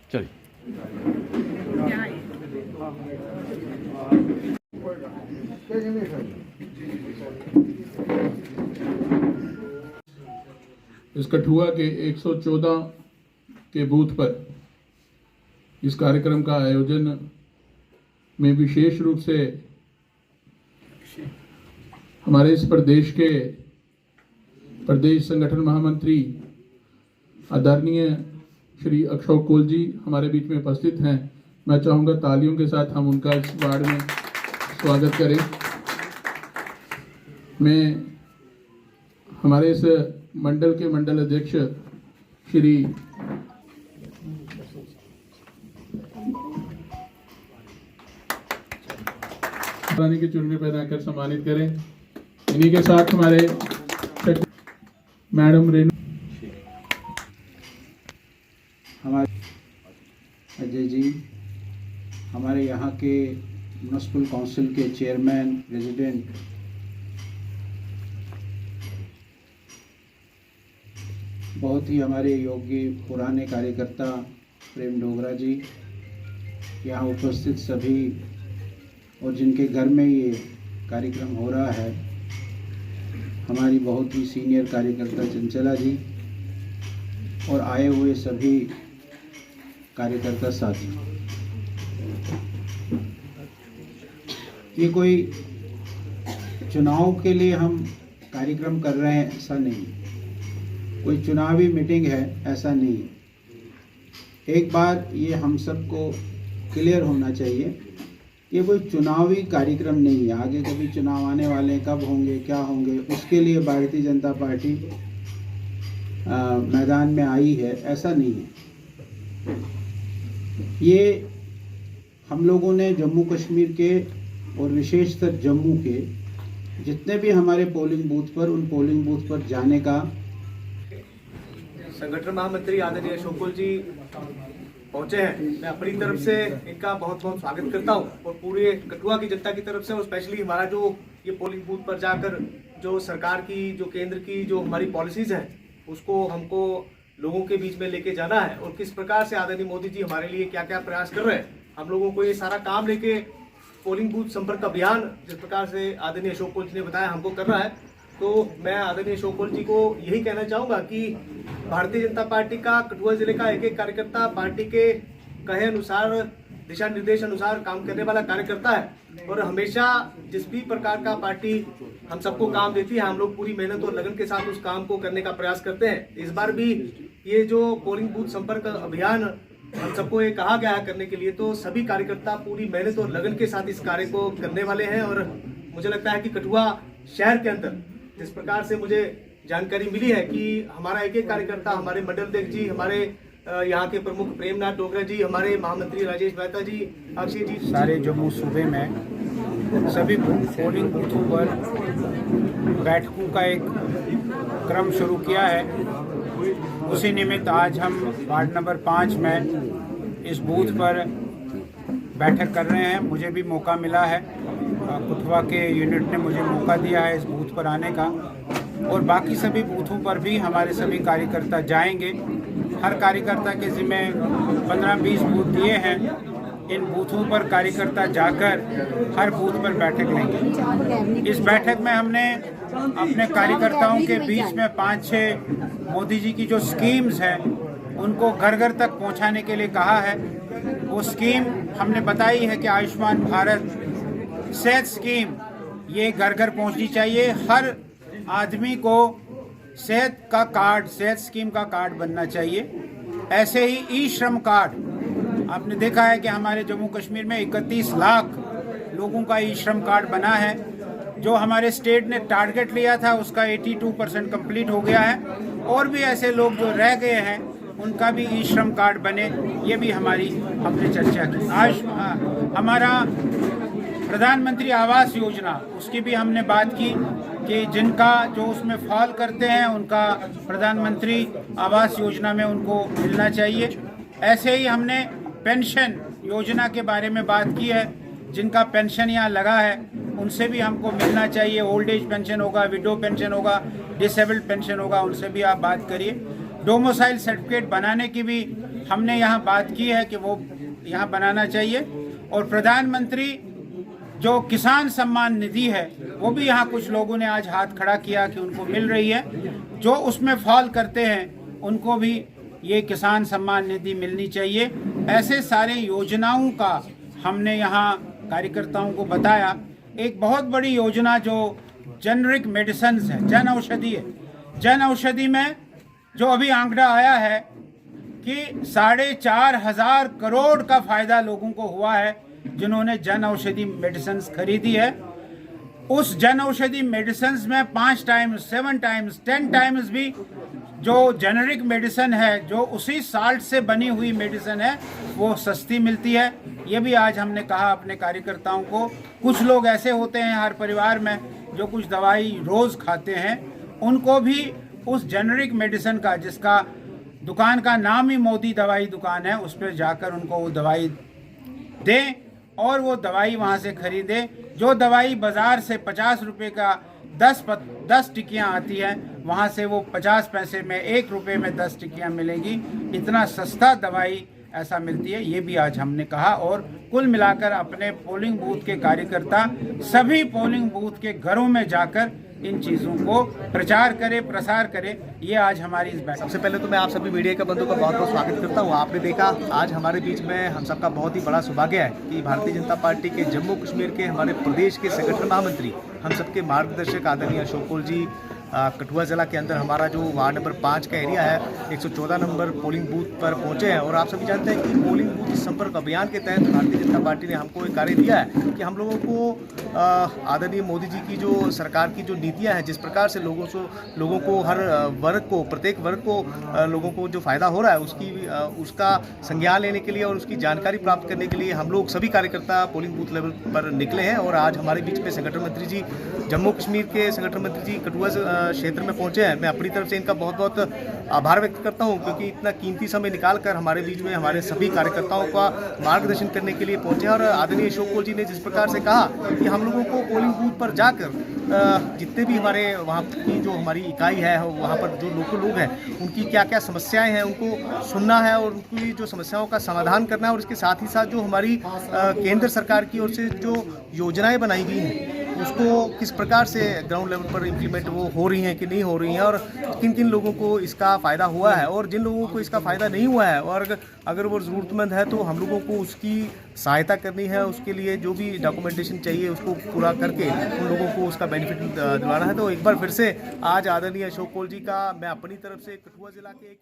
चलिए। इस कठुआ के 114 के बूथ पर इस कार्यक्रम का आयोजन में विशेष रूप से हमारे इस प्रदेश के प्रदेश संगठन महामंत्री आदरणीय श्री अशोक कोल जी हमारे बीच में उपस्थित हैं। मैं चाहूँगा तालियों के साथ हम उनका इस वार्ड में स्वागत करें। मैं हमारे इस मंडल के मंडल अध्यक्ष श्री रानी की चुनरी पहनाकर सम्मानित करें। इन्हीं के साथ हमारे मैडम रेणु, हमारे अजय जी, हमारे यहाँ के म्युनिसिपल काउंसिल के चेयरमैन प्रेसिडेंट, बहुत ही हमारे योग्य पुराने कार्यकर्ता प्रेम डोगरा जी, यहाँ उपस्थित सभी और जिनके घर में ये कार्यक्रम हो रहा है, हमारी बहुत ही सीनियर कार्यकर्ता चंचला जी और आए हुए सभी कार्यकर्ता साथी। ये कोई चुनाव के लिए हम कार्यक्रम कर रहे हैं ऐसा नहीं, कोई चुनावी मीटिंग है ऐसा नहीं। एक बार ये हम सबको क्लियर होना चाहिए, ये कोई चुनावी कार्यक्रम नहीं है। आगे कभी चुनाव आने वाले हैं, कब होंगे क्या होंगे, उसके लिए भारतीय जनता पार्टी मैदान में आई है ऐसा नहीं है। ये हम लोगों ने जम्मू कश्मीर के और विशेषतर जम्मू के जितने भी हमारे पोलिंग बूथ पर, उन पोलिंग बूथ पर जाने का संगठन महामंत्री आदरणीय अशोक कोल जी पहुंचे हैं। मैं अपनी तरफ से इनका बहुत बहुत स्वागत करता हूं और पूरे कठुआ की जनता की तरफ से, और स्पेशली हमारा जो ये पोलिंग बूथ पर जाकर जो सरकार की, जो केंद्र की जो हमारी पॉलिसीज हैं, उसको हमको लोगों के बीच में लेके जाना है और किस प्रकार से आदरणीय मोदी जी हमारे लिए क्या क्या प्रयास कर रहे हैं। हम लोगों को ये सारा काम लेके पोलिंग बूथ संपर्क अभियान जिस प्रकार से आदरणीय अशोक कोल जी ने बताया हमको करना है, तो मैं आदरणीय अशोक कोल जी को यही कहना चाहूँगा कि भारतीय जनता पार्टी का कठुआ जिले का एक एक कार्यकर्ता पार्टी के कहे अनुसार, दिशा निर्देश अनुसार काम करने वाला कार्यकर्ता है और हमेशा जिस भी प्रकार का पार्टी हम सबको काम देती है, हम लोग पूरी मेहनत और लगन के साथ उस काम को करने का प्रयास करते हैं। इस बार भी ये जो पोलिंग बूथ संपर्क अभियान हम सबको ये कहा गया है करने के लिए, तो सभी कार्यकर्ता पूरी मेहनत और लगन के साथ इस कार्य को करने वाले हैं। और मुझे लगता है कि कठुआ शहर के अंदर जिस प्रकार से मुझे जानकारी मिली है कि हमारा एक एक कार्यकर्ता, हमारे मंडल अध्यक्ष जी, हमारे यहाँ के प्रमुख प्रेमनाथ डोगरा जी, हमारे महामंत्री राजेश मेहता जी, अक्षय जी, सारे जम्मू सूबे में सभी पोलिंग बूथों पर बैठकों का एक क्रम शुरू किया है। उसी निमित्त आज हम वार्ड नंबर 5 में इस बूथ पर बैठक कर रहे हैं। मुझे भी मौका मिला है, कठुआ के यूनिट ने मुझे मौका दिया है इस बूथ पर आने का, और बाकी सभी बूथों पर भी हमारे सभी कार्यकर्ता जाएंगे। हर कार्यकर्ता के जिम्मे 15-20 बूथ दिए हैं। इन बूथों पर कार्यकर्ता जाकर हर बूथ पर बैठक लेंगे। इस बैठक में हमने अपने कार्यकर्ताओं के बीच में 5-6 मोदी जी की जो स्कीम्स हैं उनको घर घर तक पहुंचाने के लिए कहा है। वो स्कीम हमने बताई है कि आयुष्मान भारत सेहत स्कीम ये घर घर पहुंचनी चाहिए। हर आदमी को सेहत का कार्ड, सेहत स्कीम का कार्ड बनना चाहिए। ऐसे ही ई श्रम कार्ड, आपने देखा है कि हमारे जम्मू कश्मीर में 31 लाख लोगों का ई श्रम कार्ड बना है। जो हमारे स्टेट ने टारगेट लिया था उसका 82% कंप्लीट हो गया है, और भी ऐसे लोग जो रह गए हैं उनका भी ई श्रम कार्ड बने, ये भी हमने चर्चा की। आज हमारा प्रधानमंत्री आवास योजना, उसकी भी हमने बात की कि जिनका जो उसमें फॉल करते हैं उनका प्रधानमंत्री आवास योजना में उनको मिलना चाहिए। ऐसे ही हमने पेंशन योजना के बारे में बात की है। जिनका पेंशन यहाँ लगा है उनसे भी हमको मिलना चाहिए। ओल्ड एज पेंशन होगा, विडो पेंशन होगा, डिसेबल्ड पेंशन होगा, उनसे भी आप बात करिए। डोमिसाइल सर्टिफिकेट बनाने की भी हमने यहाँ बात की है कि वो यहाँ बनाना चाहिए। और प्रधानमंत्री जो किसान सम्मान निधि है वो भी यहाँ कुछ लोगों ने आज हाथ खड़ा किया कि उनको मिल रही है। जो उसमें फॉल करते हैं उनको भी ये किसान सम्मान निधि मिलनी चाहिए। ऐसे सारे योजनाओं का हमने यहाँ कार्यकर्ताओं को बताया। एक बहुत बड़ी योजना जो जेनरिक मेडिसिन है, जन औषधि है। जन औषधि में जो अभी आंकड़ा आया है कि 4,500 करोड़ का फायदा लोगों को हुआ है जिन्होंने जन औषधि मेडिसिन खरीदी है। उस जन औषधि मेडिसिन में 5 टाइम्स, 7 टाइम्स, 10 टाइम्स भी जो जेनरिक मेडिसिन है, जो उसी साल्ट से बनी हुई मेडिसिन है, वो सस्ती मिलती है। ये भी आज हमने कहा अपने कार्यकर्ताओं को। कुछ लोग ऐसे होते हैं हर परिवार में जो कुछ दवाई रोज़ खाते हैं, उनको भी उस जेनरिक मेडिसिन का, जिसका दुकान का नाम ही मोदी दवाई दुकान है, उस पर जाकर उनको वो दवाई दें और वो दवाई वहाँ से खरीदें। जो दवाई बाज़ार से 50 रुपये का 10 टिक्कियाँ आती हैं, वहाँ से वो 50 पैसे में 1 रुपये में 10 टिक्कियाँ मिलेंगी। इतना सस्ता दवाई ऐसा मिलती है, ये भी आज हमने कहा। और कुल मिलाकर अपने पोलिंग बूथ के कार्यकर्ता सभी पोलिंग बूथ के घरों में जाकर इन चीज़ों को प्रचार करे, प्रसार करे। ये आज हमारी इस बैठक। सबसे पहले तो मैं आप सभी मीडिया के बंधुओं का बहुत बहुत स्वागत करता हूँ। आपने देखा आज हमारे बीच में हम सबका बहुत ही बड़ा सौभाग्य है कि भारतीय जनता पार्टी के जम्मू कश्मीर के हमारे प्रदेश के संगठन महामंत्री, हम सबके मार्गदर्शक आदरणीय अशोक कौल जी कठुआ जिला के अंदर हमारा जो वार्ड नंबर 5 का एरिया है, 114 नंबर पोलिंग बूथ पर पहुंचे हैं। और आप सभी जानते हैं कि पोलिंग बूथ संपर्क अभियान के तहत भारतीय जनता पार्टी ने हमको एक कार्य दिया है कि हम लोगों को आदरणीय मोदी जी की जो सरकार की जो नीतियां हैं, जिस प्रकार से लोगों को हर वर्ग को, प्रत्येक वर्ग को लोगों को जो फायदा हो रहा है उसका संज्ञान लेने के लिए और उसकी जानकारी प्राप्त करने के लिए हम लोग सभी कार्यकर्ता पोलिंग बूथ लेवल पर निकले हैं। और आज हमारे बीच में संगठन मंत्री जी, जम्मू कश्मीर के संगठन मंत्री जी कठुआ क्षेत्र में पहुंचे हैं। मैं अपनी तरफ से इनका बहुत बहुत आभार व्यक्त करता हूं क्योंकि इतना कीमती समय निकाल कर हमारे बीच में हमारे सभी कार्यकर्ताओं का मार्गदर्शन करने के लिए पहुंचे। और आदरणीय अशोक कौल जी ने जिस प्रकार से कहा कि हम लोगों को पोलिंग बूथ पर जाकर जितने भी हमारे वहाँ की जो हमारी इकाई है, वहाँ पर जो लोकल लोग हैं, उनकी क्या क्या समस्याएं हैं उनको सुनना है और उनकी जो समस्याओं का समाधान करना है। और इसके साथ ही साथ जो हमारी केंद्र सरकार की ओर से जो योजनाएं बनाई गई हैं उसको किस प्रकार से ग्राउंड लेवल पर इम्प्लीमेंट वो हो रही हैं कि नहीं हो रही हैं, और किन किन लोगों को इसका फ़ायदा हुआ है और जिन लोगों को इसका फ़ायदा नहीं हुआ है और अगर वो ज़रूरतमंद है तो हम लोगों को उसकी सहायता करनी है। उसके लिए जो भी डॉक्यूमेंटेशन चाहिए उसको पूरा करके उन लोगों को उसका बेनिफिट दिलाना है। तो एक बार फिर से आज आदरणीय अशोक कौल जी का मैं अपनी तरफ से कठुआ जिला के एक